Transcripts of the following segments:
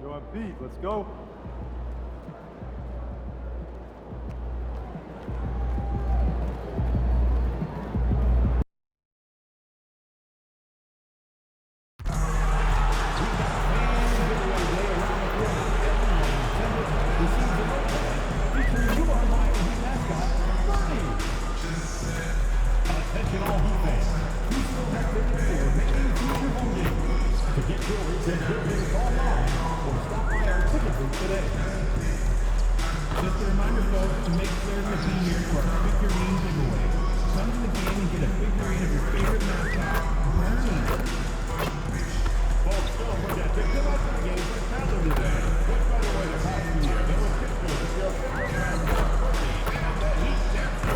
Yo, on beat, let's go. Just a reminder, folks, to make certain to be here for our figurine giveaway. Come to the game and get a figurine of your favorite mascot, Bernie. Folks, don't forget to come out to the game for Calendar Day. Which, by the way, the past year, there were pictures of your favorite mascot, Bernie, and the Heat Dancer.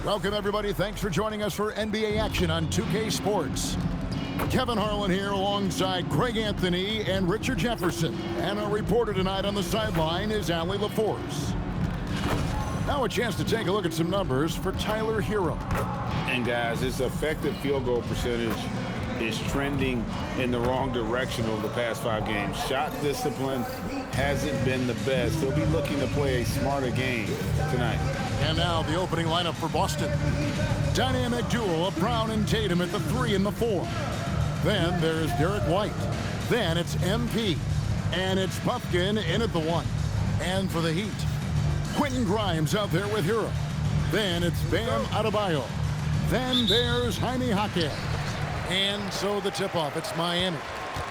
Welcome, everybody. Thanks for joining us for NBA action on 2K Sports. Kevin Harlan here alongside Craig Anthony and Richard Jefferson. And our reporter tonight on the sideline is Allie LaForce. Now a chance to take a look at some numbers for Tyler Hero. And guys, his effective field goal percentage is trending in the wrong direction over the past 5 games. Shot discipline hasn't been the best. He'll be looking to play a smarter game tonight. And now the opening lineup for Boston. Dynamic duo of Brown and Tatum at the 3 and the 4. Then there's Derek White. Then it's MP. And it's Pumpkin in at the 1. And for the Heat, Quentin Grimes out there with Hero. Then it's Bam Adebayo. Then there's Jaime Jaquez. And so the tip-off, it's Miami.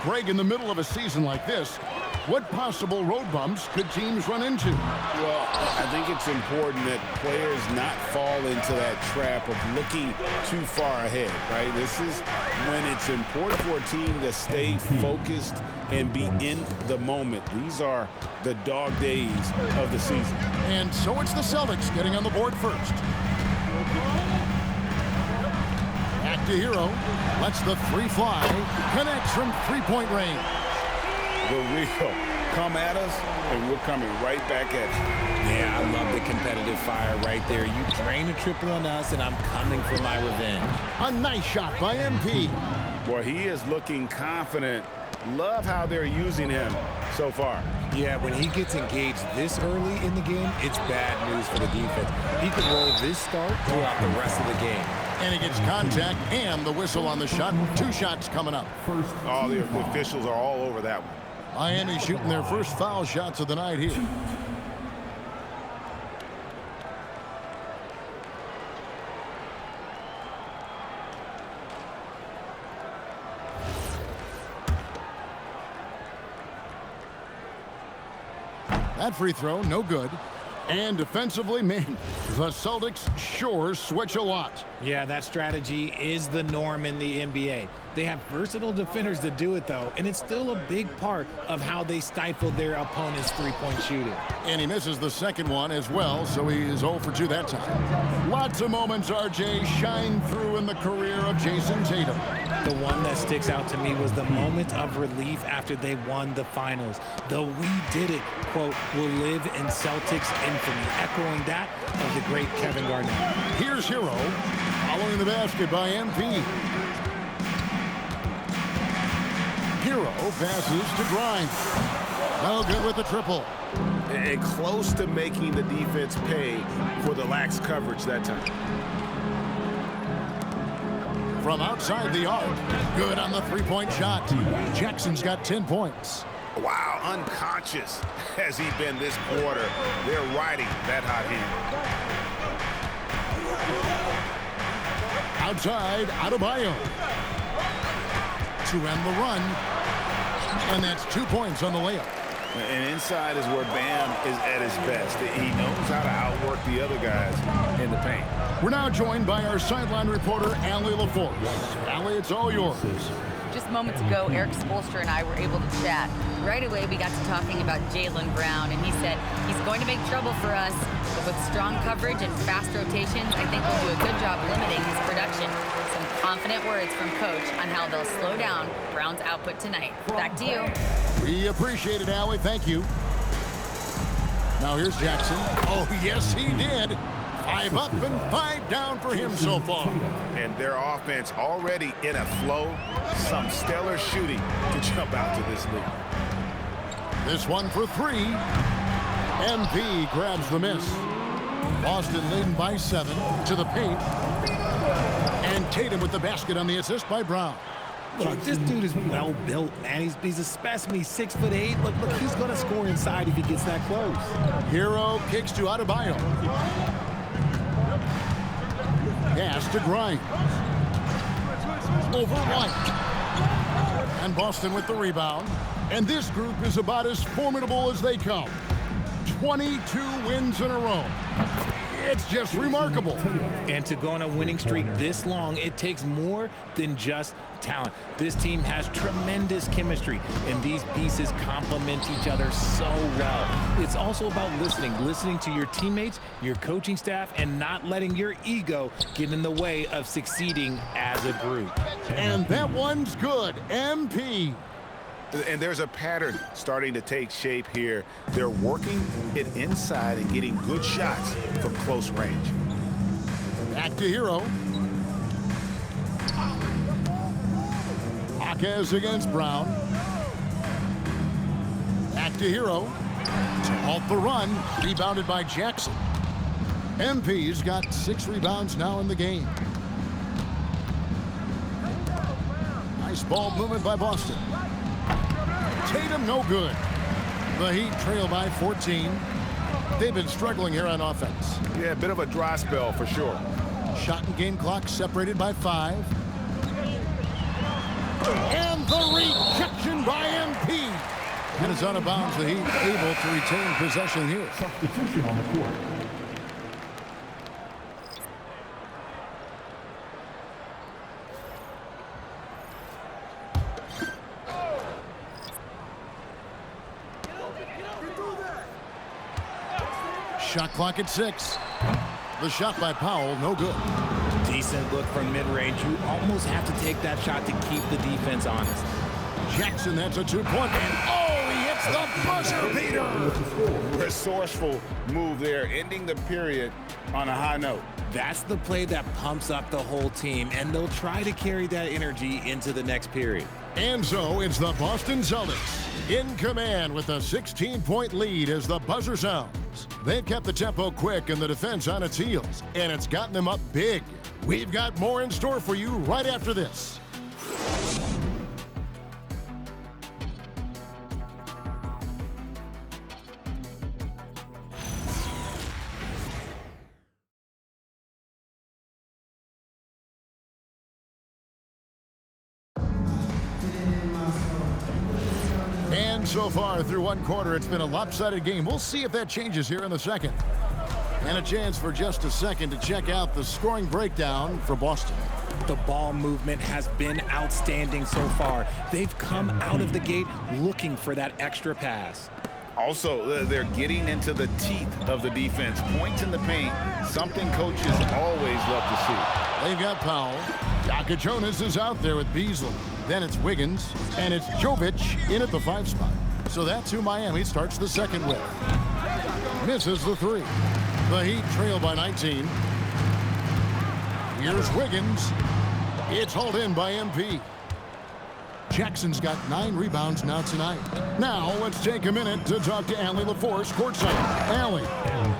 Greg, in the middle of a season like this, what possible road bumps could teams run into? Well, I think it's important that players not fall into that trap of looking too far ahead, right? This is when it's important for a team to stay focused and be in the moment. These are the dog days of the season. And so it's the Celtics getting on the board first. Back to Hero. Lets the 3 fly. Connects from three-point range. The real come at us, and we're coming right back at you. Yeah, I love the competitive fire right there. You drain a triple on us, and I'm coming for my revenge. A nice shot by MP. Boy, he is looking confident. Love how they're using him so far. Yeah, when he gets engaged this early in the game, it's bad news for the defense. He could roll this start throughout the rest of the game. And he gets contact and the whistle on the shot. 2 shots coming up. All the officials are all over that one. Miami shooting their first foul shots of the night here. That free throw, no good. And defensively, man, the Celtics sure switch a lot. Yeah, that strategy is the norm in the NBA. They have versatile defenders to do it, though, and it's still a big part of how they stifle their opponent's three-point shooting. And he misses the second one as well, so he is 0 for 2 that time. Lots of moments, RJ, shine through in the career of Jason Tatum. The one that sticks out to me was the moment of relief after they won the finals. The "we did it" quote will live in Celtics infamy, echoing that of the great Kevin Garnett. Here's Hero, following the basket by MP. Hero passes to Grimes. No good with the triple. And close to making the defense pay for the lax coverage that time. From outside the arc, good on the three-point shot. Jackson's got 10 points. Wow, unconscious has he been this quarter. They're riding that hot hand. Outside, Adebayo. To end the run. And that's 2 points on the layup. And inside is where Bam is at his best. He knows how to outwork the other guys in the paint. We're now joined by our sideline reporter, Allie LaForce. Allie, it's all yours. Just moments ago, Eric Spoelstra and I were able to chat. Right away, we got to talking about Jaylen Brown, and he said he's going to make trouble for us, but with strong coverage and fast rotations, I think we'll do a good job limiting his production. Some confident words from Coach on how they'll slow down Brown's output tonight. Back to you. We appreciate it, Allie. Thank you. Now here's Jackson. Oh, yes, he did. 5 up and 5 down for him so far. And their offense already in a flow. Some stellar shooting to jump out to this lead. This one for 3. MP grabs the miss. Boston leading by 7 to the paint. And Tatum with the basket on the assist by Brown. Look, this dude is well built, man. He's a specimen. He's 6'8". Look, he's gonna score inside if he gets that close. Hero kicks to Adebayo. Pass to Grimes. Over White. And Boston with the rebound. And this group is about as formidable as they come. 22 wins in a row. It's just remarkable. And to go on a winning streak this long, it takes more than just talent. This team has tremendous chemistry, and these pieces complement each other so well. It's also about listening to your teammates, your coaching staff, and not letting your ego get in the way of succeeding as a group. And that one's good. MP. And there's a pattern starting to take shape here. They're working it inside and getting good shots from close range. Back to Hero. Jaquez against Brown. Back to Hero. To halt the run. Rebounded by Jackson. MP's got 6 rebounds now in the game. Nice ball movement by Boston. Tatum no good. The Heat trail by 14. They've been struggling here on offense. Yeah, a bit of a dry spell for sure. Shot and game clock separated by 5. And the rejection by MP. And it's out of bounds. The Heat able to retain possession here. Substitution on the court. Shot clock at 6. The shot by Powell, no good. Decent look from mid-range. You almost have to take that shot to keep the defense honest. Jackson, that's a 2-point. And oh, he hits the buzzer beater. Resourceful move there, ending the period on a high note. That's the play that pumps up the whole team, and they'll try to carry that energy into the next period. And so it's the Boston Celtics in command with a 16-point lead as the buzzer sounds. They've kept the tempo quick and the defense on its heels, and it's gotten them up big. We've got more in store for you right after this. And so far through one quarter, it's been a lopsided game. We'll see if that changes here in the second. And a chance for just a second to check out the scoring breakdown for Boston. The ball movement has been outstanding so far. They've come out of the gate looking for that extra pass. Also, they're getting into the teeth of the defense. Points in the paint, something coaches always love to see. They've got Powell. Jaka Jonas is out there with Beasley. Then it's Wiggins, and it's Jovic in at the 5 spot. So that's who Miami starts the second with. Misses the 3. The Heat trail by 19. Here's Wiggins. It's hauled in by MP. Jackson's got 9 rebounds now tonight. Now let's take a minute to talk to Allie LaForce courtside. Allie.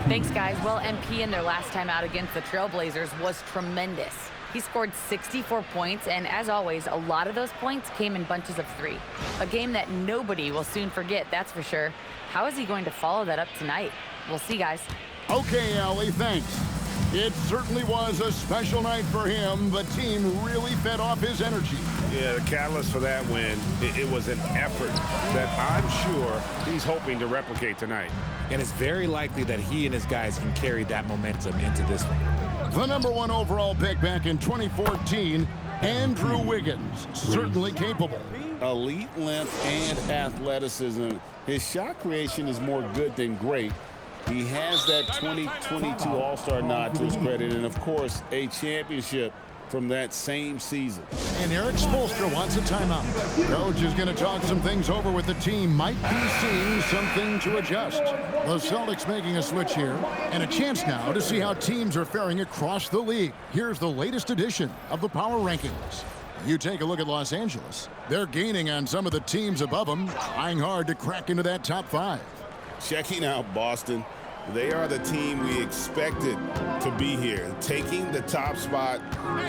Thanks, guys. Well, MP in their last time out against the Trailblazers was tremendous. He scored 64 points, and as always, a lot of those points came in bunches of 3. A game that nobody will soon forget, that's for sure. How is he going to follow that up tonight? We'll see, guys. Okay, Allie, thanks. It certainly was a special night for him. The team really fed off his energy. Yeah, the catalyst for that win, it was an effort that I'm sure he's hoping to replicate tonight. And it's very likely that he and his guys can carry that momentum into this one. The #1 overall pick back in 2014, Andrew Wiggins, certainly capable. Elite length and athleticism. His shot creation is more good than great. He has that 2022 All-Star nod to his credit, and of course, a championship from that same season. And Eric Spoelstra wants a timeout. Coach is going to talk some things over with the team. Might be seeing something to adjust. The Celtics making a switch here, and a chance now to see how teams are faring across the league. Here's the latest edition of the Power Rankings. You take a look at Los Angeles. They're gaining on some of the teams above them, trying hard to crack into that top 5. Checking out Boston. They are the team we expected to be here. Taking the top spot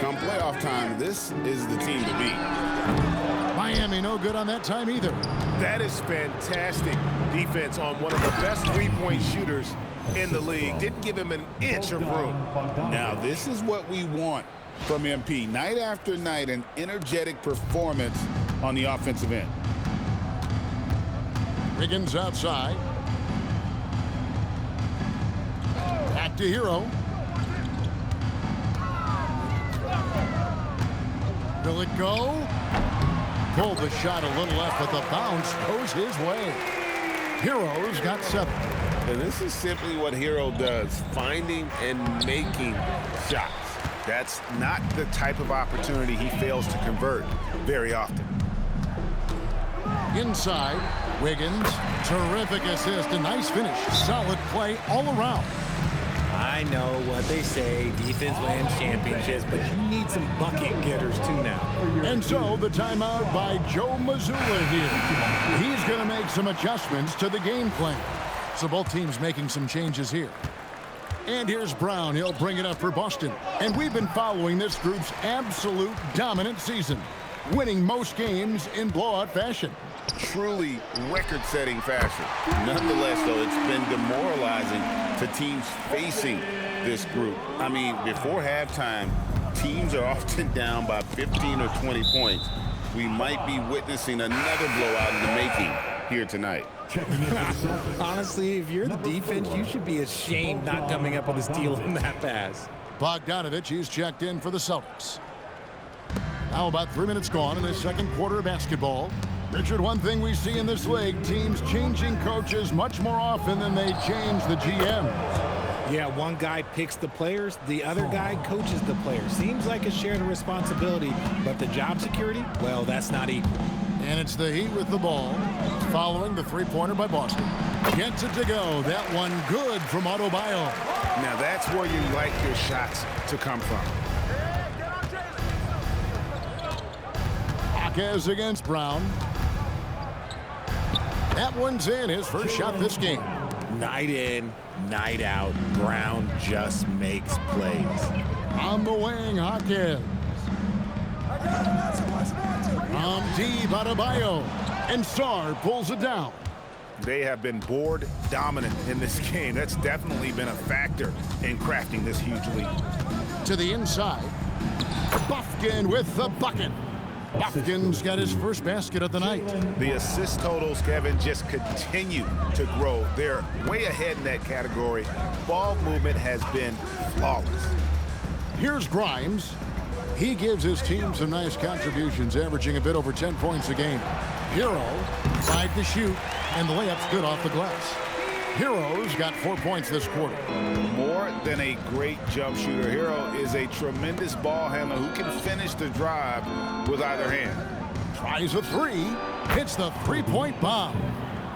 come playoff time, this is the team to beat. Miami no good on that time either. That is fantastic defense on one of the best three-point shooters in the league. Didn't give him an inch of room. Now, this is what we want from MP. Night after night, an energetic performance on the offensive end. Wiggins outside. Back to Hero. Will it go? Pulled the shot a little left, but the bounce goes his way. Hero's got 7. And this is simply what Hero does, finding and making shots. That's not the type of opportunity he fails to convert very often. Inside, Wiggins. Terrific assist, a nice finish. Solid play all around. I know what they say, defense wins championships, but you need some bucket getters too now. And so the timeout by Joe Mazzulla here. He's going to make some adjustments to the game plan. So both teams making some changes here. And here's Brown. He'll bring it up for Boston. And we've been following this group's absolute dominant season, winning most games in blowout fashion. Truly record-setting fashion. Nonetheless, though, it's been demoralizing to teams facing this group. I mean, before halftime, teams are often down by 15 or 20 points. We might be witnessing another blowout in the making here tonight. Honestly, if you're the defense, you should be ashamed not coming up with a steal on that pass. Bogdanovich, he's checked in for the Celtics. Now about 3 minutes gone in the second quarter of basketball. Richard, one thing we see in this league, teams changing coaches much more often than they change the GM. Yeah, one guy picks the players, the other guy coaches the players. Seems like a shared responsibility, but the job security, well, that's not equal. And it's the Heat with the ball, following the three-pointer by Boston. Gets it to go. That one good from Adebayo. Now that's where you like your shots to come from. Jaquez against Brown. That one's in, his first shot this game. Night in, night out, Brown just makes plays. On the wing, Jaquez. From deep, Adebayo. And Sarr pulls it down. They have been board dominant in this game. That's definitely been a factor in crafting this huge lead. To the inside. Buffkin with the bucket. Buffkin's got his first basket of the night. The assist totals, Kevin, just continue to grow. They're way ahead in that category. Ball movement has been flawless. Here's Grimes. He gives his team some nice contributions, averaging a bit over 10 points a game. Hero, 5 to shoot, and the layup's good off the glass. Hero's got 4 points this quarter. More than a great jump shooter, Hero is a tremendous ball handler who can finish the drive with either hand. Tries a 3, hits the three-point bomb.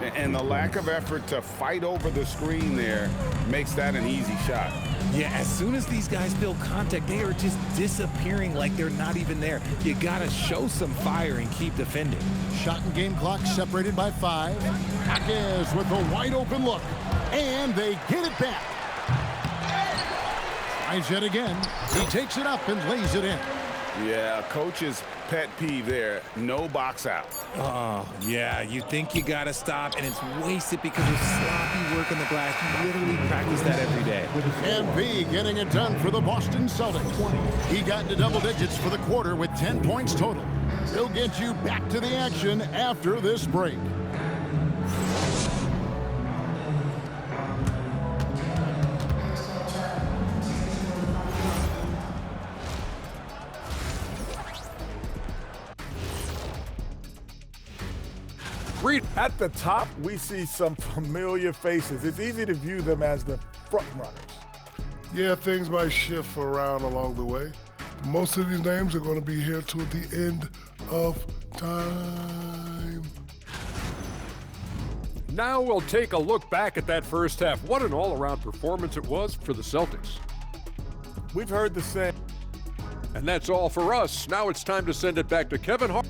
And the lack of effort to fight over the screen there makes that an easy shot. Yeah, as soon as these guys feel contact, they are just disappearing like they're not even there. You gotta show some fire and keep defending. Shot and game clock separated by 5. Jaquez with a wide open look. And they get it back. Tries it again. He takes it up and lays it in. Yeah, coach's pet peeve there. No box out. Oh, yeah, you think you gotta stop, and it's wasted because of sloppy work on the glass. You literally practice that every day. MP getting it done for the Boston Celtics. He got into double digits for the quarter with 10 points total. He'll get you back to the action after this break. At the top, we see some familiar faces. It's easy to view them as the front runners. Yeah, things might shift around along the way. Most of these names are going to be here till the end of time. Now we'll take a look back at that first half. What an all-around performance it was for the Celtics. We've heard the same. And that's all for us. Now it's time to send it back to Kevin Hart.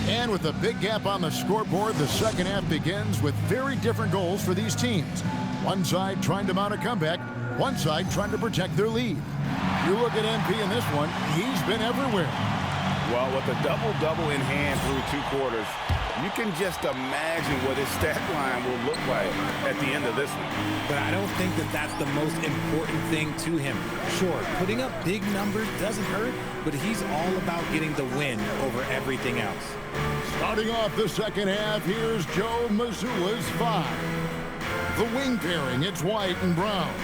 And with a big gap on the scoreboard, the second half begins with very different goals for these teams. One side trying to mount a comeback, one side trying to protect their lead. You look at MP in this one, he's been everywhere. Well, with a double-double in hand through 2 quarters, you can just imagine what his stat line will look like at the end of this one. But I don't think that that's the most important thing to him. Sure, putting up big numbers doesn't hurt, but he's all about getting the win over everything else. Starting off the second half, here's Joe Mazzulla's 5. The wing pairing, it's White and Brown.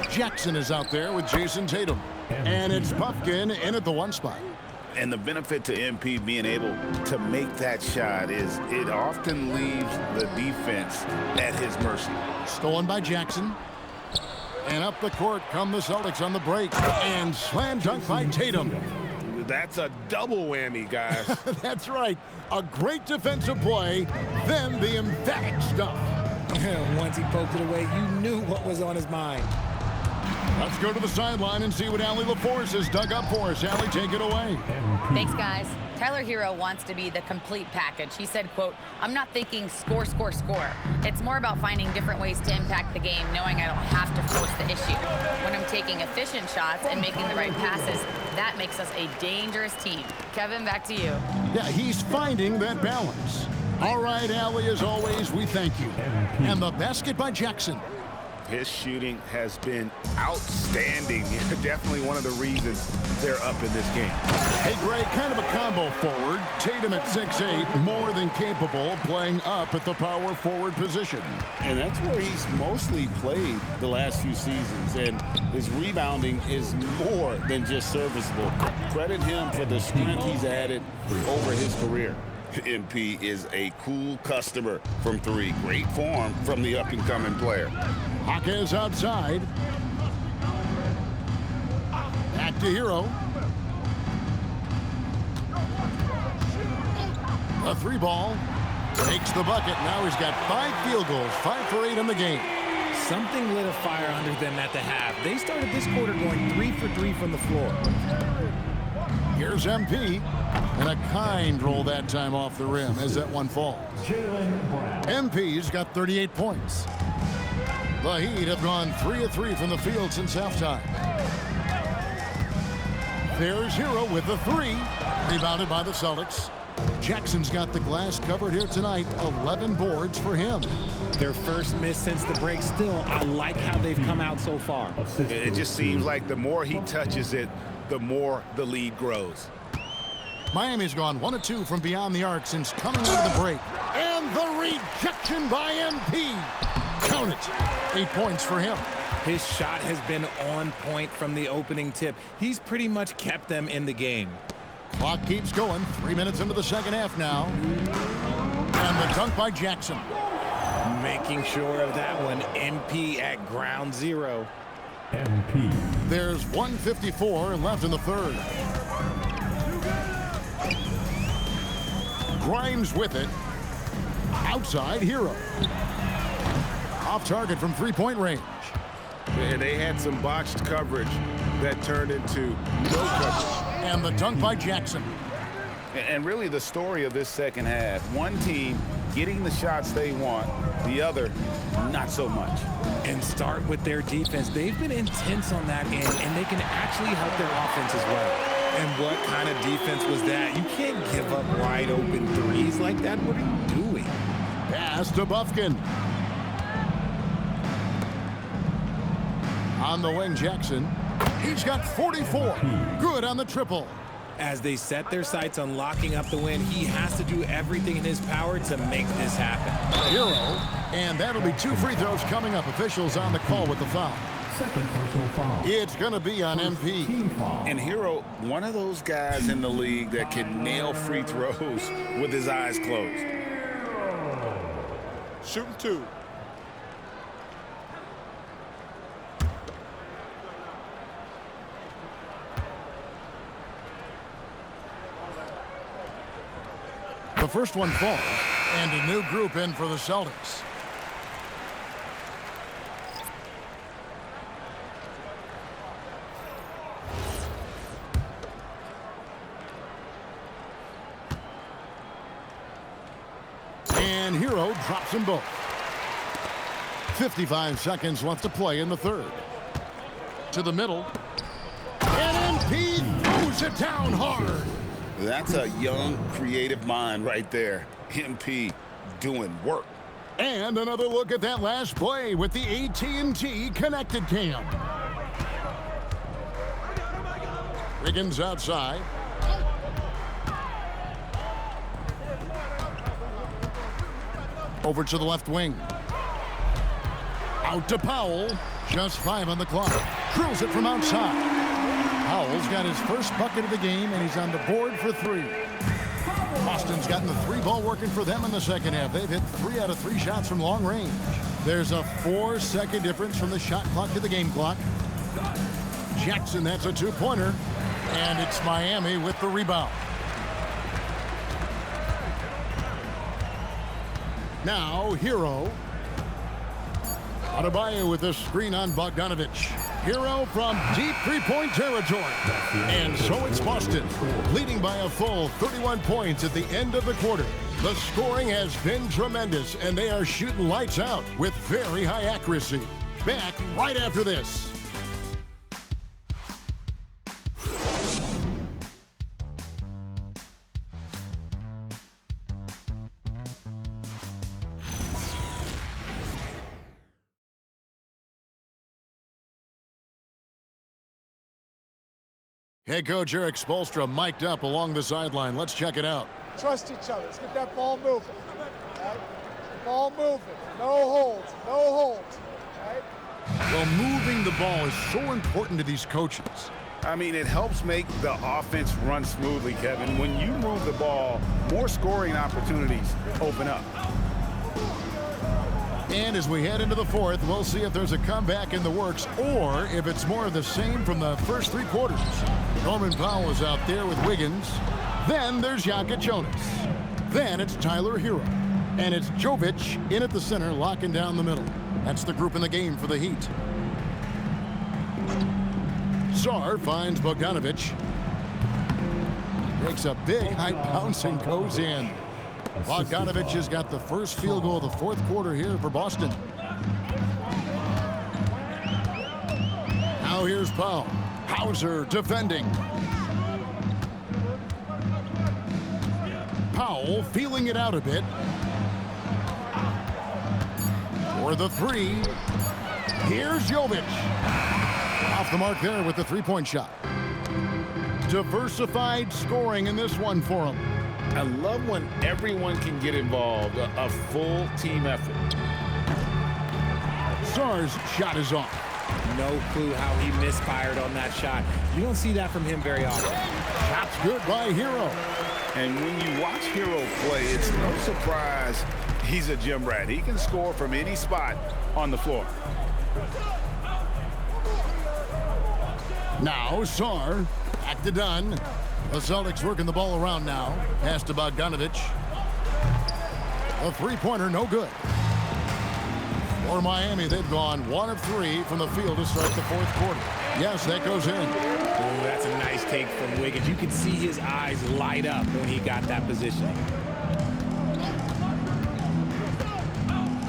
Jackson is out there with Jason Tatum. And it's Puffkin in at the 1 spot. And the benefit to MP being able to make that shot is it often leaves the defense at his mercy. Stolen by Jackson. And up the court come the Celtics on the break. And slam dunk by Tatum. That's a double whammy, guys. That's right. A great defensive play, then the emphatic stuff. Once he poked it away, you knew what was on his mind. Let's go to the sideline and see what Allie LaForce has dug up for us. Allie, take it away. Thanks, guys. Tyler Hero wants to be the complete package. He said, quote, "I'm not thinking score, score, score. It's more about finding different ways to impact the game, knowing I don't have to force the issue. When I'm taking efficient shots and making the right passes, that makes us a dangerous team." Kevin, back to you. Yeah, he's finding that balance. All right, Allie, as always, we thank you. And the basket by Jackson. His shooting has been outstanding. Definitely one of the reasons they're up in this game. Hey, Greg, kind of a combo forward. Tatum at 6'8", more than capable, playing up at the power forward position. And that's where he's mostly played the last few seasons. And his rebounding is more than just serviceable. Credit him for the strength he's added over his career. MP is a cool customer from 3. Great form from the up-and-coming player. Hawkes outside. Back to Hero. A 3 ball. Takes the bucket. Now he's got 5 field goals. 5 for 8 in the game. Something lit a fire under them at the half. They started this quarter going 3 for 3 from the floor. Here's MP. And a kind roll that time off the rim as that one falls. MP's got 38 points. The Heat have gone 3 of 3 from the field since halftime. There's Hero with the 3. Rebounded by the Celtics. Jackson's got the glass covered here tonight. 11 boards for him. Their first miss since the break. Still, I like how they've come out so far. It just seems like the more he touches it, the more the lead grows. Miami's gone 1 of 2 from beyond the arc since coming out of the break. And the rejection by MP. Count it. 8 points for him. His shot has been on point from the opening tip. He's pretty much kept them in the game. Clock keeps going. 3 minutes into the second half now. And the dunk by Jackson. Making sure of that one. MP at ground zero. MP. There's 1:54 left in the third. Grimes with it. Outside Hero. Off target from 3-point range. And they had some botched coverage that turned into no coverage. And the dunk by Jackson. And really the story of this second half, one team getting the shots they want, the other not so much. And start with their defense. They've been intense on that end, and they can actually help their offense as well. And what kind of defense was that? You can't give up wide open threes like that. What are you doing? Pass to Buffkin. On the wing, Jackson. He's got 44. Good on the triple. As they set their sights on locking up the win, he has to do everything in his power to make this happen. Hero. And that'll be 2 free throws coming up. Officials on the call with the foul. Second personal foul. It's going to be on MP. Team foul. And Hero, one of those guys in the league that can nail free throws with his eyes closed. shooting 2. The first one falls, and a new group in for the Celtics. And Hero drops them both. 55 seconds left to play in the third. To the middle. And MP throws it down hard. That's a young, creative mind right there. MP doing work. And another look at that last play with the AT&T connected cam. Wiggins outside. Over to the left wing. Out to Powell. Just 5 on the clock. Drills it from outside. Powell's got his first bucket of the game, and he's on the board for 3. Boston's gotten the 3-ball working for them in the second half. They've hit 3 out of 3 shots from long range. There's a 4-second difference from the shot clock to the game clock. Jackson, that's a 2-pointer. And it's Miami with the rebound. Now, Hero. Adebayo with a screen on Bogdanovich. Hero from deep 3-point territory. And so it's Boston, leading by a full 31 points at the end of the quarter. The scoring has been tremendous, and they are shooting lights out with very high accuracy. Back right after this. Head coach Eric Spoelstra mic'd up along the sideline. Let's check it out. Trust each other. Let's get that ball moving. Right? Ball moving. No holds. No holds. Right? Well, moving the ball is so important to these coaches. I mean, it helps make the offense run smoothly, Kevin. When you move the ball, more scoring opportunities open up. And as we head into the fourth, we'll see if there's a comeback in the works or if it's more of the same from the first 3 quarters. Norman Powell is out there with Wiggins. Then there's Jokic Jonas. Then it's Tyler Hero. And it's Jovic in at the center, locking down the middle. That's the group in the game for the Heat. Sarr finds Bogdanovich. Takes a big high bounce and goes in. Bogdanovich has got the first field goal of the fourth quarter here for Boston. Now here's Powell. Hauser defending. Powell feeling it out a bit. For the 3. Here's Jovic. Off the mark there with the 3-point shot. Diversified scoring in this one for him. I love when everyone can get involved, a full team effort. Sarr's shot is off. No clue how he misfired on that shot. You don't see that from him very often. Shot's good by Hero. And when you watch Hero play, it's no surprise he's a gym rat. He can score from any spot on the floor. Now Sarr, back to Dunn. The Celtics working the ball around now. Pass to Bogdanovich. A 3-pointer, no good. For Miami, they've gone 1 of 3 from the field to start the fourth quarter. Yes, that goes in. Ooh, that's a nice take from Wiggins. You can see his eyes light up when he got that positioning.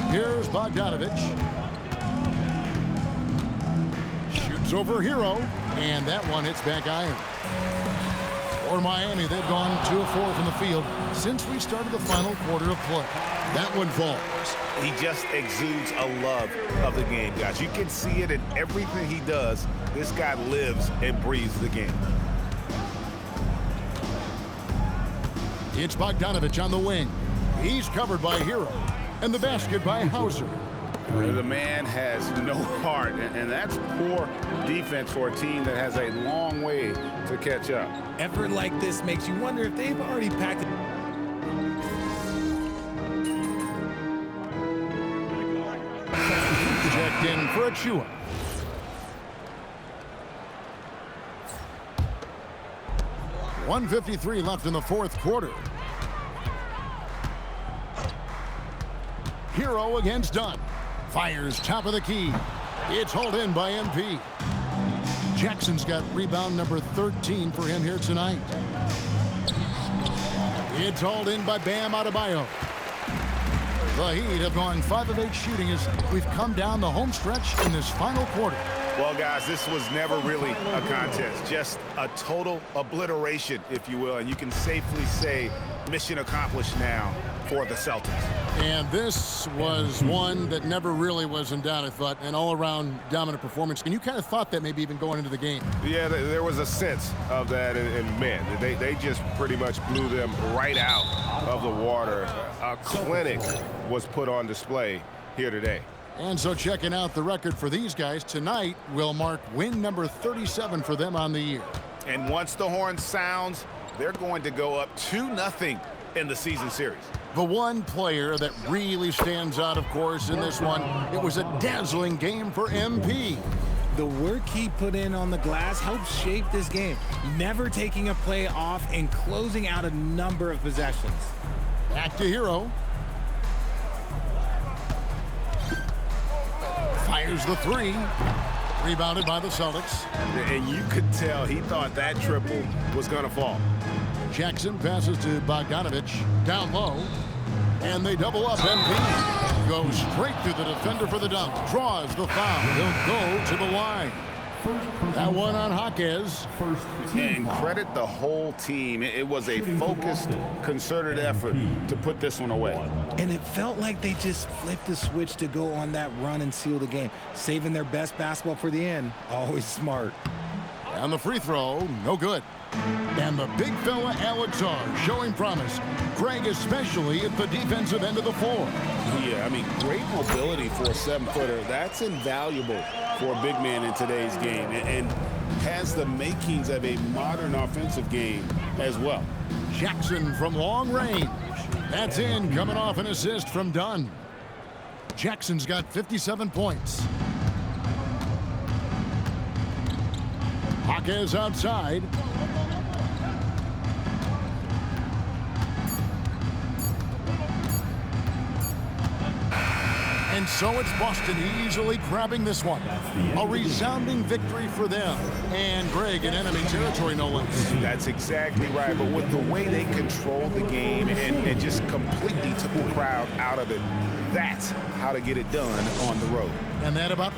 Here's Bogdanovich. Shoots over Hero, and that one hits back iron. For Miami, they've gone 2 of 4 from the field since we started the final quarter of play. That one falls. He just exudes a love of the game, guys. You can see it in everything he does. This guy lives and breathes the game. It's Bogdanovich on the wing. He's covered by Hero. And the basket by Hauser. The man has no heart, and that's poor defense for a team that has a long way to catch up. Effort like this makes you wonder if they've already packed it. Checked in for Achua. .153 left in the fourth quarter. Hero against Dunn. Fires top of the key. It's hauled in by MP. Jackson's got rebound number 13 for him here tonight. It's hauled in by Bam Adebayo. The Heat have gone 5 of 8 shooting as we've come down the home stretch in this final quarter. Well, guys, this was never really a contest, just a total obliteration, if you will, and you can safely say mission accomplished now for the Celtics. And this was one that never really was in doubt, I thought, an all-around dominant performance. And you kind of thought that maybe even going into the game. Yeah, there was a sense of that, and man, they just pretty much blew them right out of the water. A clinic was put on display here today. And so checking out the record for these guys tonight will mark win number 37 for them on the year. And once the horn sounds, they're going to go up 2-0 in the season series. The one player that really stands out, of course, in this one, it was a dazzling game for MP. The work he put in on the glass helped shape this game, never taking a play off and closing out a number of possessions. Back to Hero. Fires the three. Rebounded by the Celtics. And you could tell he thought that triple was going to fall. Jackson passes to Bogdanovich. Down low. And they double up. MP goes straight through the defender for the dunk. Draws the foul. He'll go to the line. That one on Jaquez. And credit the whole team. It was a focused, concerted effort to put this one away. And it felt like they just flipped the switch to go on that run and seal the game. Saving their best basketball for the end. Always smart. And the free throw, no good. And the big fella Alexar showing promise. Greg especially at the defensive end of the floor. Yeah, I mean, great mobility for a 7-footer. That's invaluable for a big man in today's game, and has the makings of a modern offensive game as well. Jackson from long range. That's in, coming off an assist from Dunn. Jackson's got 57 points. Jaquez outside. And so it's Boston easily grabbing this one. A resounding victory for them. And Greg in enemy territory, no less. That's exactly right. But with the way they controlled the game and just completely took the crowd out of it, that's how to get it done on the road. And that about